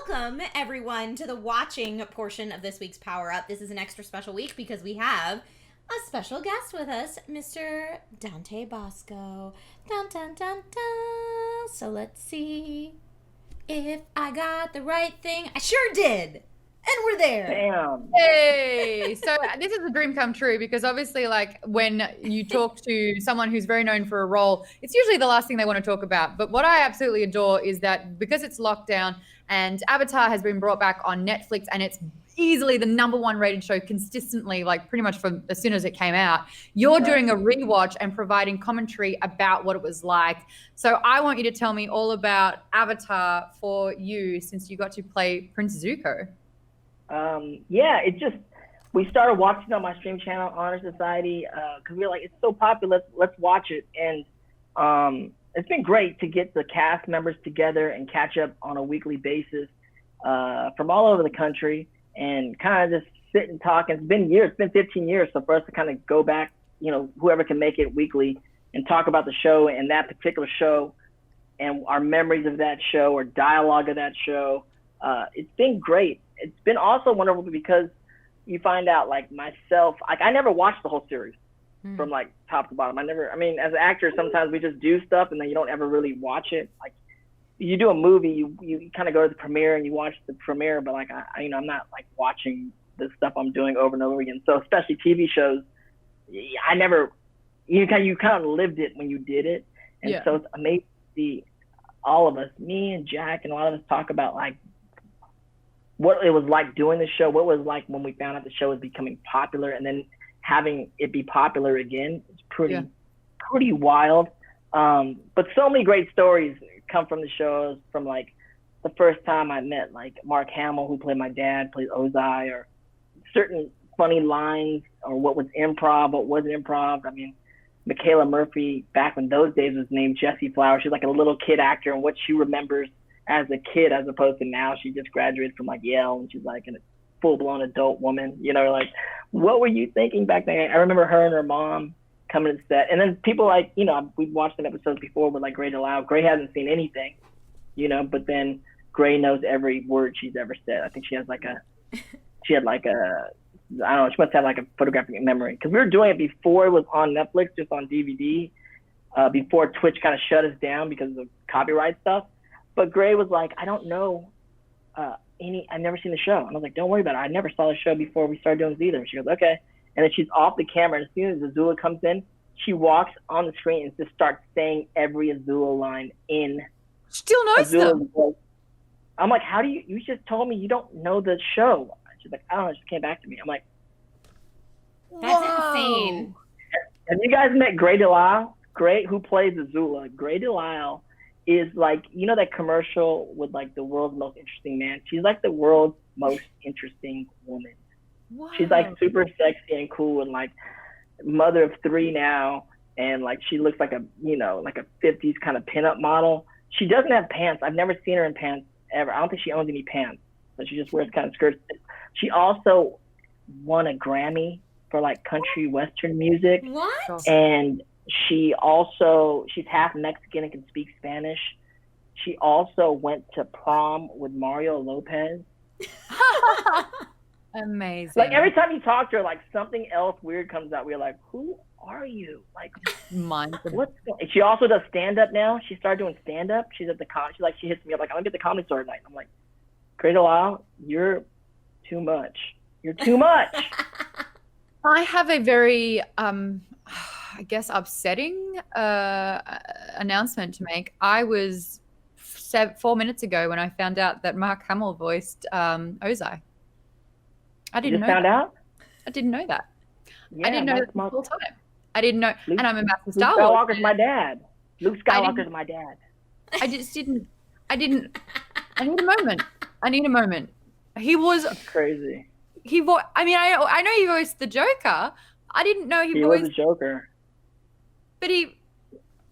Welcome, everyone, to the watching portion of this week's Power Up. This is an extra special week because we have a special guest with us, Mr. Dante Basco. Dun, dun, dun, dun. So let's see if I got the right thing. I sure did. And we're there. Damn. Hey, so this is a dream come true because obviously, like, when you talk to someone who's very known for a role, it's usually the last thing they want to talk about. But what I absolutely adore is that because it's lockdown and Avatar has been brought back on Netflix and it's easily the #1 rated show consistently, like pretty much from as soon as it came out, you're doing a rewatch and providing commentary about what it was like. So I want you to tell me all about Avatar for you since you got to play Prince Zuko. We started watching on my stream channel, Honor Society, because we were like, it's so popular, let's watch it. And it's been great to get the cast members together and catch up on a weekly basis from all over the country and kind of just sit and talk. And it's been years, it's been 15 years. So for us to kind of go back, whoever can make it weekly and talk about the show and that particular show and our memories of that show or dialogue of that show, it's been great. It's been also wonderful because you find out, like myself, I never watched the whole series from like top to bottom. As actors, sometimes we just do stuff and then you don't ever really watch it. Like you do a movie, you kind of go to the premiere and you watch the premiere, but like, I'm not like watching the stuff I'm doing over and over again. So especially TV shows, you kind of lived it when you did it. And so it's amazing to see all of us, me and Jack and a lot of us talk about like, what it was like doing the show, what it was like when we found out the show was becoming popular and then having it be popular again. It's pretty wild. But so many great stories come from the shows, from like the first time I met like Mark Hamill, who played my dad, played Ozai, or certain funny lines or what was improv, what wasn't improv. Michaela Murphy, back when those days, was named Jessie Flower. She's like a little kid actor, and what she remembers as a kid, as opposed to now, she just graduated from like Yale and she's like a full-blown adult woman. Like, what were you thinking back then? I remember her and her mom coming to set, and then people like, we've watched some episodes before with like Gray DeLisle. Gray hasn't seen anything, but then Gray knows every word she's ever said. I think she must have like a photographic memory, because we were doing it before it was on Netflix, just on DVD, before Twitch kind of shut us down because of copyright stuff. But Gray was like, I don't know I've never seen the show. And I was like, don't worry about it. I never saw the show before we started doing this either. She goes, okay. And then she's off the camera. And as soon as Azula comes in, she walks on the screen and just starts saying every Azula line in. Still knows them. Voice. I'm like, how do you just told me you don't know the show. She's like, I don't know, it just came back to me. I'm like, that's insane. Have you guys met Gray DeLisle? Gray, who plays Azula. Gray DeLisle is like, that commercial with like the world's most interesting man? She's like the world's most interesting woman. Wow. She's like super sexy and cool and like mother of 3 now. And like, she looks like a 50s kind of pinup model. She doesn't have pants. I've never seen her in pants ever. I don't think she owns any pants. So she just wears kind of skirts. She also won a Grammy for like country western music. What? And she's half Mexican and can speak Spanish. She also went to prom with Mario Lopez. Amazing. Like every time you talk to her, like something else weird comes out. We're like, who are you? Like, what's going? She also does stand up now. She started doing stand up. She's at the she hits me up like, I'm gonna get the Comedy Store tonight. I'm like, Gray DeLisle, you're too much. You're too much. I have a very I guess upsetting announcement to make. I was 4 minutes ago when I found out that Mark Hamill voiced Ozai. I didn't know. Found out? I didn't know that. Yeah, I didn't know that the whole time. I didn't know, and I'm a massive Star Luke Wars. Skywalker's my dad. Luke Skywalker's my dad. I just didn't. I need a moment. He was crazy. I know he voiced the Joker. I didn't know he voiced was the Joker. But he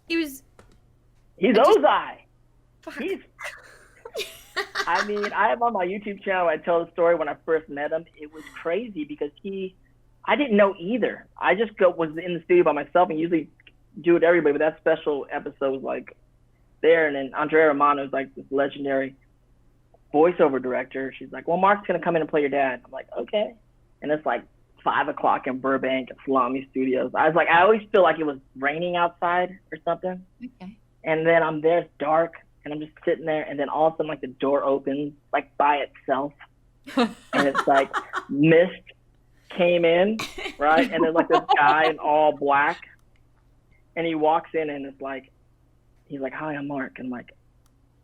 was. He's Ozai. I have on my YouTube channel, I tell the story when I first met him. It was crazy because I didn't know either. I just was in the studio by myself and usually do it with everybody, but that special episode was like there. And then Andrea Romano is like this legendary voiceover director. She's like, well, Mark's going to come in and play your dad. I'm like, okay. And it's like 5 o'clock in Burbank at Salami Studios. I was like, I always feel like it was raining outside or something. Okay. And then I'm there, it's dark, and I'm just sitting there, and then all of a sudden, like, the door opens, like, by itself. And it's like, mist came in, right? And there's, like, this guy in all black. And he walks in, and it's like, he's like, hi, I'm Mark. And I'm like,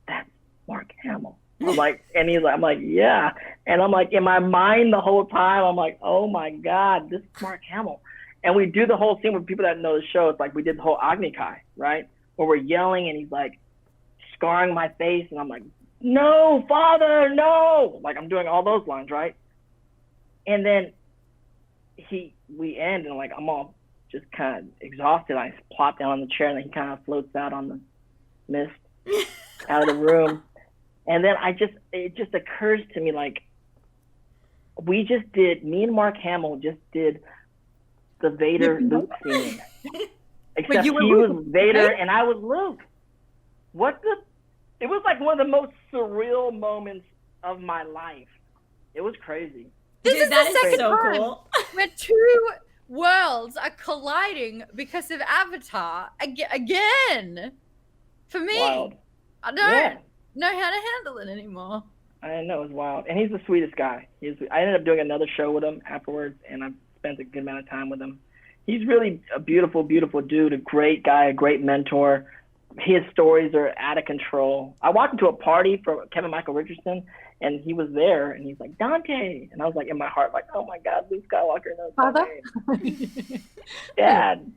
that's Mark Hamill. I'm like, and he's like, I'm like, yeah. And I'm like, in my mind the whole time, I'm like, oh my God, this is Mark Hamill. And we do the whole scene with people that know the show. It's like we did the whole Agni Kai, right? Where we're yelling and he's like scarring my face. And I'm like, no, father, no. Like I'm doing all those lines, right? And then we end and like, I'm all just kind of exhausted. I plop down on the chair and then he kind of floats out on the mist out of the room. And then it just occurs to me, like, me and Mark Hamill just did the Vader Luke scene. Except he was Vader and I was Luke. It was like one of the most surreal moments of my life. It was crazy. This is the second so time cool. where two worlds are colliding because of Avatar again. For me, Wild. I don't know how to handle it anymore. I know, it was wild. And he's the sweetest guy. I ended up doing another show with him afterwards, and I've spent a good amount of time with him. He's really a beautiful, beautiful dude, a great guy, a great mentor. His stories are out of control. I walked into a party for Kevin Michael Richardson, and he was there, and he's like, Dante. And I was like, in my heart, like, oh my God, Luke Skywalker knows my name. Dad.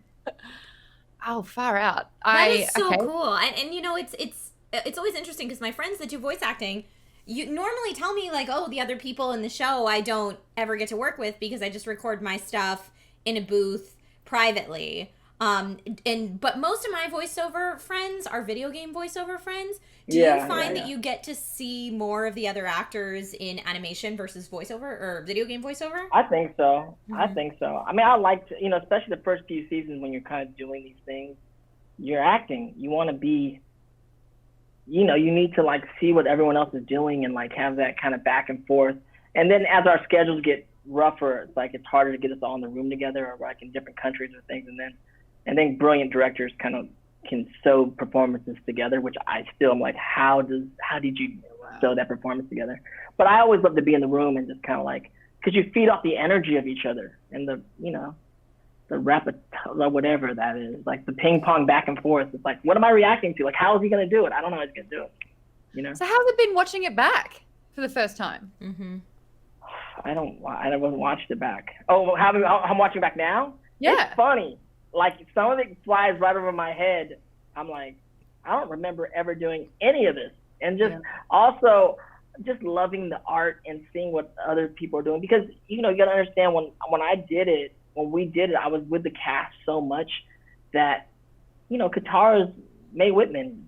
Oh, far out. That is so cool. And you know, it's always interesting because my friends that do voice acting, you normally tell me like, oh, the other people in the show I don't ever get to work with because I just record my stuff in a booth privately. But most of my voiceover friends are video game voiceover friends. Do you find that you get to see more of the other actors in animation versus voiceover or video game voiceover? I think so. I think so. I mean, I like to, you know, especially the first few seasons when you're kind of doing these things, you're acting. You want to be, you know, you need to like see what everyone else is doing and like have that kind of back and forth. And then as our schedules get rougher, it's like it's harder to get us all in the room together or like in different countries or things. And then brilliant directors kind of can sew performances together, which I still am like, how did you sew that performance together? But I always love to be in the room and just kind of like, because you feed off the energy of each other and the, you know, the whatever that is, like the ping pong back and forth. It's like, what am I reacting to? Like, how is he going to do it? I don't know how he's going to do it. You know? So how's it been watching it back for the first time? Mm-hmm. I haven't watched it back. Oh, I'm watching back now? Yeah. It's funny. Like some of it flies right over my head. I'm like, I don't remember ever doing any of this. And just also just loving the art and seeing what other people are doing. Because, you know, you got to understand when we did it, I was with the cast so much that, you know, Katara's Mae Whitman,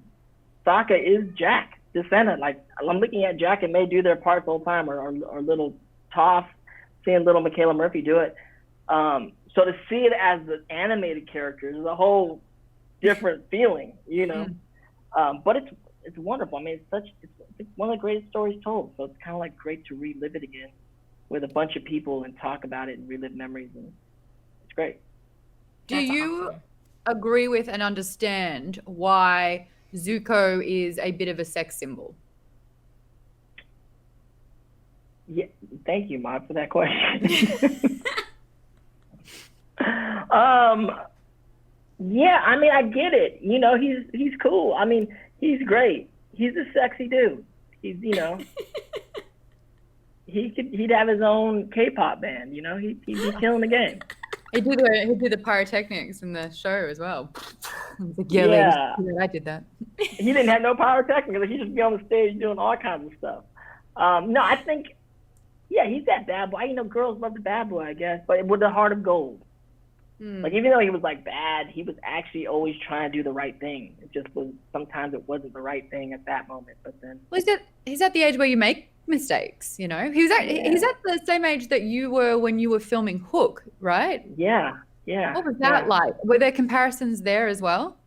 Sokka is Jack, Descendant. Like, I'm looking at Jack and May do their parts all the time, or little Toph, seeing little Michaela Murphy do it. So to see it as the animated characters is a whole different feeling, you know. But it's wonderful. I mean, it's one of the greatest stories told. So it's kind of like great to relive it again with a bunch of people and talk about it and relive memories, and it's great. Do you agree with and understand why Zuko is a bit of a sex symbol? Yeah, thank you, Maude, for that question. Yeah, I mean, I get it. You know, he's cool. I mean, he's great. He's a sexy dude. He's, you know, he'd have his own K-pop band. You know, he'd be killing the game. He'd do the pyrotechnics in the show as well. Yeah, I did that. He didn't have no pyrotechnics. He'd just be on the stage doing all kinds of stuff. No, I think, yeah, he's that bad boy. You know, girls love the bad boy, I guess, but with a heart of gold. Like, even though he was like bad, he was actually always trying to do the right thing. It just was, sometimes it wasn't the right thing at that moment, but then. Well, he's at the age where you make mistakes, you know? He's at the same age that you were when you were filming Hook, right? Yeah. What was that like? Were there comparisons there as well?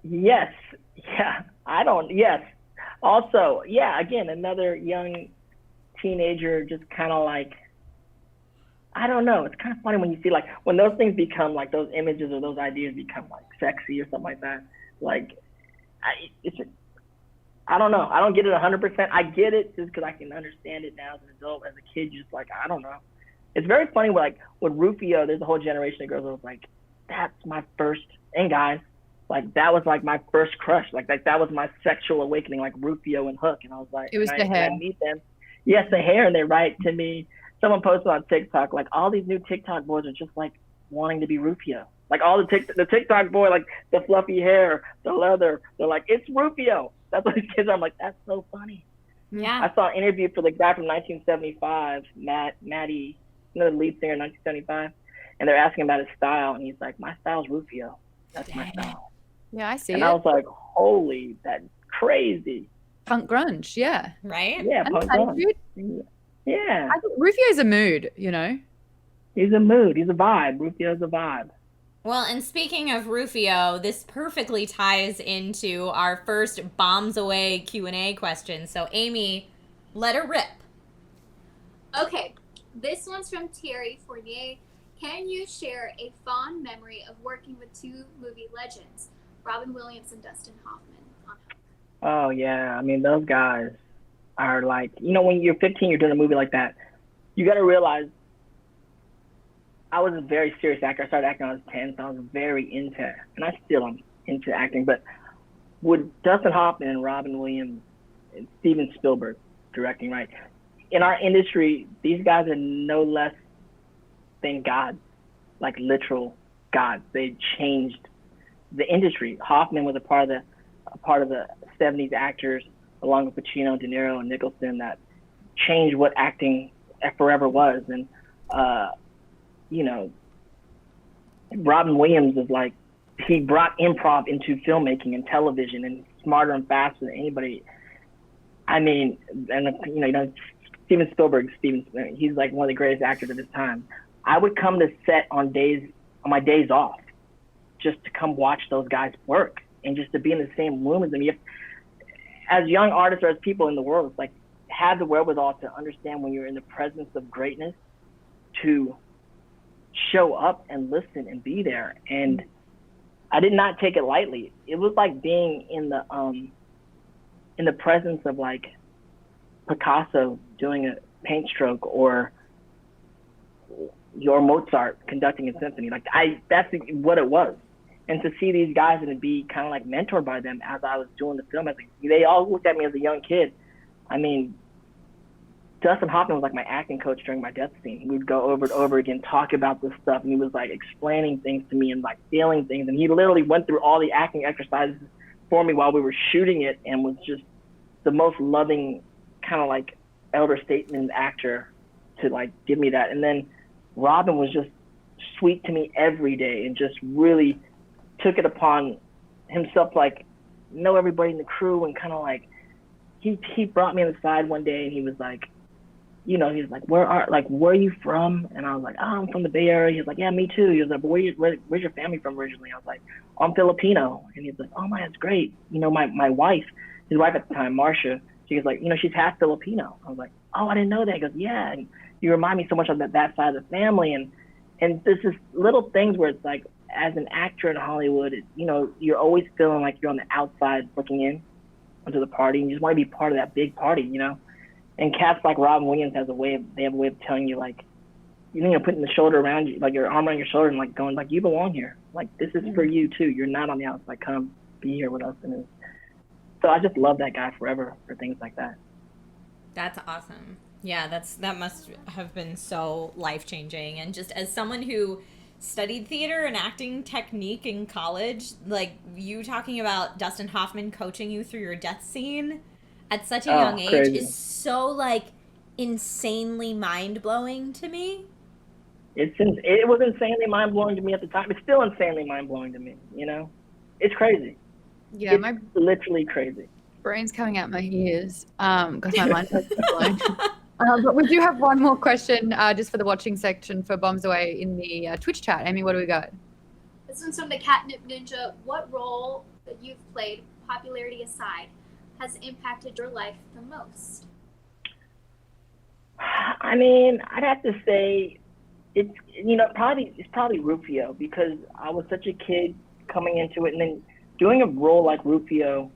Yes. Yeah. Yes. Also, yeah, again, another young teenager, just kind of like, I don't know. It's kind of funny when you see like when those things become like those images or those ideas become like sexy or something like that. Like, I don't know. I don't get it 100%. I get it just because I can understand it now as an adult. As a kid, you're just like, I don't know. It's very funny like with Rufio, there's a whole generation of girls that was like, that's my first, and guys, like that was like my first crush. Like that was my sexual awakening, like Rufio and Hook. And I was like, it was the hair. I meet them. Yes, the hair. And they write to me. Someone posted on TikTok, like all these new TikTok boys are just like wanting to be Rufio. Like all the TikTok boy, like the fluffy hair, the leather, they're like, it's Rufio. That's what these kids are. I'm like, that's so funny. Yeah. I saw an interview for the guy from 1975, Matty, the lead singer in 1975, and they're asking about his style, and he's like, my style's Rufio. That's my style. Yeah, I see and it. I was like, holy, that's crazy. Punk grunge, yeah. Right? Yeah, punk grunge. Yeah. I think Rufio's a mood, you know? He's a mood. He's a vibe. Rufio's a vibe. Well, and speaking of Rufio, this perfectly ties into our first Bombs Away Q&A question. So, Amy, let her rip. Okay, this one's from Thierry Fournier. Can you share a fond memory of working with two movie legends, Robin Williams and Dustin Hoffman? Oh, yeah. I mean, those guys are like, when you're 15, you're doing a movie like that, you got to realize I was a very serious actor. I started acting when I was 10, so I was very into, and I still am into acting, but with Dustin Hoffman and Robin Williams and Steven Spielberg directing, right? In our industry, these guys are no less than gods, like literal gods. They changed the industry. Hoffman was a part of the 70s actors, along with Pacino, De Niro, and Nicholson, that changed what acting forever was. And Robin Williams is like, he brought improv into filmmaking and television, and smarter and faster than anybody. I mean, and Steven Spielberg, he's like one of the greatest actors of his time. I would come to set on my days off, just to come watch those guys work and just to be in the same room as them. As young artists or as people in the world, it's like, have the wherewithal to understand when you're in the presence of greatness to show up and listen and be there. And I did not take it lightly. It was like being in the presence of like Picasso doing a paint stroke, or your Mozart conducting a symphony. Like that's what it was. And to see these guys and to be kind of like mentored by them as I was doing the film, they all looked at me as a young kid. I mean, Dustin Hoffman was like my acting coach during my death scene. We would go over and over again, talk about this stuff, and he was like explaining things to me and like feeling things. And he literally went through all the acting exercises for me while we were shooting it, and was just the most loving kind of like elder statesman actor to like give me that. And then Robin was just sweet to me every day and just really took it upon himself, like know everybody in the crew, and kind of like he brought me on the side one day and he was like, he was like, where are you from? And I was like, oh, I'm from the Bay Area. He was like, yeah, me too. He was like, where's your family from originally? I was like, oh, I'm Filipino. And he was like, oh my, that's great. My wife, his wife at the time, Marcia, she was like, she's half Filipino. I was like, oh, I didn't know that. He goes, yeah. And you remind me so much of that side of the family. And this is little things where it's like, as an actor in Hollywood, you're always feeling like you're on the outside looking in onto the party, and you just want to be part of that big party, And cats like Robin Williams have a way of telling you, like, putting the shoulder around you, like your arm around your shoulder, and like going like, you belong here. Like, this is for you too. You're not on the outside. Come be here with us. And so I just love that guy forever for things like that. That's awesome. Yeah, that must have been so life-changing. And just as someone who studied theater and acting technique in college, like you talking about Dustin Hoffman coaching you through your death scene at such a young age crazy. Is so like insanely mind-blowing to me. It was insanely mind-blowing to me at the time. It's still insanely mind-blowing to me, It's crazy. Yeah, it's my literally crazy. brain's coming out my ears because my mind's blown. But we do have one more question just for the watching section for Bombs Away in the Twitch chat. Amy, what do we got? This one's from the Catnip Ninja. What role that you've played, popularity aside, has impacted your life the most? I mean, I'd have to say it's probably Rufio, because I was such a kid coming into it, and then doing a role like Rufio,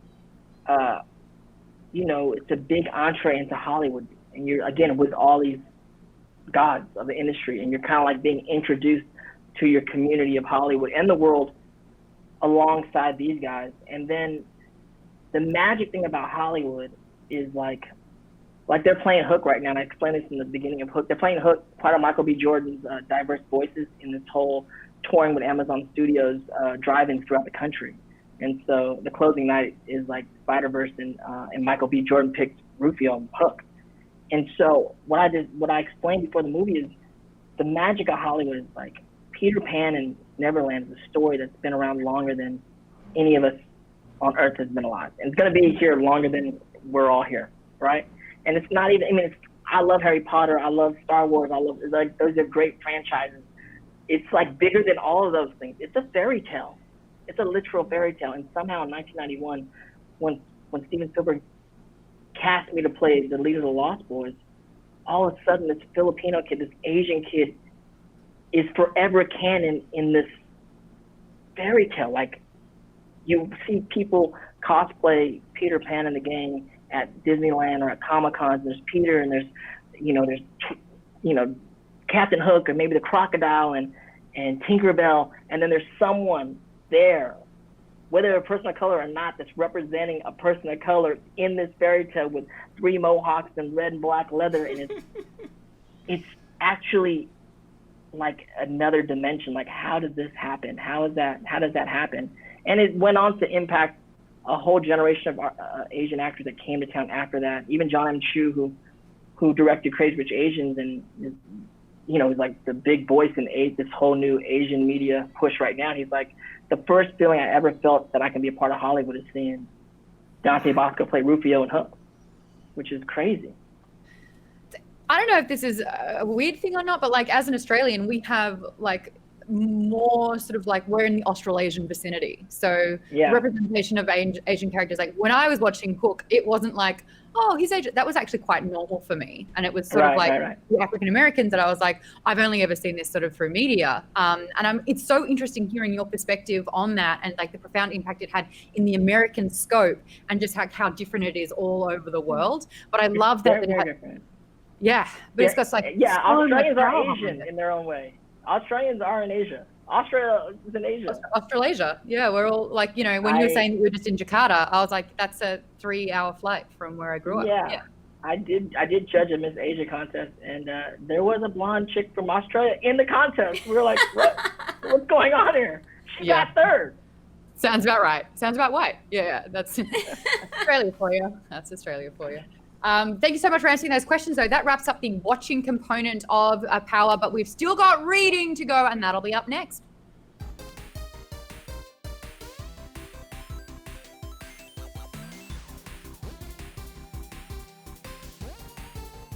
it's a big entree into Hollywood, and you're again with all these gods of the industry, and you're kind of like being introduced to your community of Hollywood and the world alongside these guys. And then the magic thing about Hollywood is like they're playing Hook right now, and I explained this in the beginning of Hook. They're playing Hook, part of Michael B. Jordan's diverse voices in this whole touring with Amazon Studios, driving throughout the country. And so the closing night is like Spider-Verse, and Michael B. Jordan picked Rufio and Hook. And so what I explained before the movie is the magic of Hollywood is like Peter Pan and Neverland is a story that's been around longer than any of us on Earth has been alive. And it's going to be here longer than we're all here, right? And it's not even, I love Harry Potter, I love Star Wars, those are great franchises. It's like bigger than all of those things. It's a fairy tale. It's a literal fairy tale. And somehow in 1991, when Steven Spielberg cast me to play the lead of the Lost Boys, all of a sudden this Filipino kid, this Asian kid, is forever canon in this fairy tale. Like, you see people cosplay Peter Pan and the gang at Disneyland or at Comic-Cons. There's Peter, and there's Captain Hook, or maybe the crocodile and Tinkerbell, and then there's someone there, whether a person of color or not, that's representing a person of color in this fairy tale with 3 mohawks and red and black leather, and it's actually like another dimension. Like, how did this happen? How does that happen? And it went on to impact a whole generation of Asian actors that came to town after that. Even John M. Chu, who directed Crazy Rich Asians, and is like the big voice in this whole new Asian media push right now. He's like, the first feeling I ever felt that I can be a part of Hollywood is seeing Dante Basco play Rufio and Hook, which is crazy. I don't know if this is a weird thing or not, but like, as an Australian, we have like more sort of like, we're in the Australasian vicinity. So the representation of Asian characters, like when I was watching Hook, it wasn't like, oh, he's Asian. That was actually quite normal for me. And it was sort of like the African Americans that I was like, I've only ever seen this sort of through media. It's so interesting hearing your perspective on that, and like the profound impact it had in the American scope, and just how different it is all over the world. But I love that. Very different. Yeah, but it's got like Australians are Asian in their own way. Australians are in Asia. Australia is in Asia. Australasia. Yeah, we're all like, when you were saying that we were just in Jakarta, I was like, that's a 3-hour flight from where I grew up. Yeah. I did judge a Miss Asia contest, and there was a blonde chick from Australia in the contest. We were like, what's going on here? She got third. Sounds about right. Sounds about white. Yeah, that's Australia for you. That's Australia for you. Thank you so much for answering those questions, though. That wraps up the watching component of Power, but we've still got reading to go, and that'll be up next.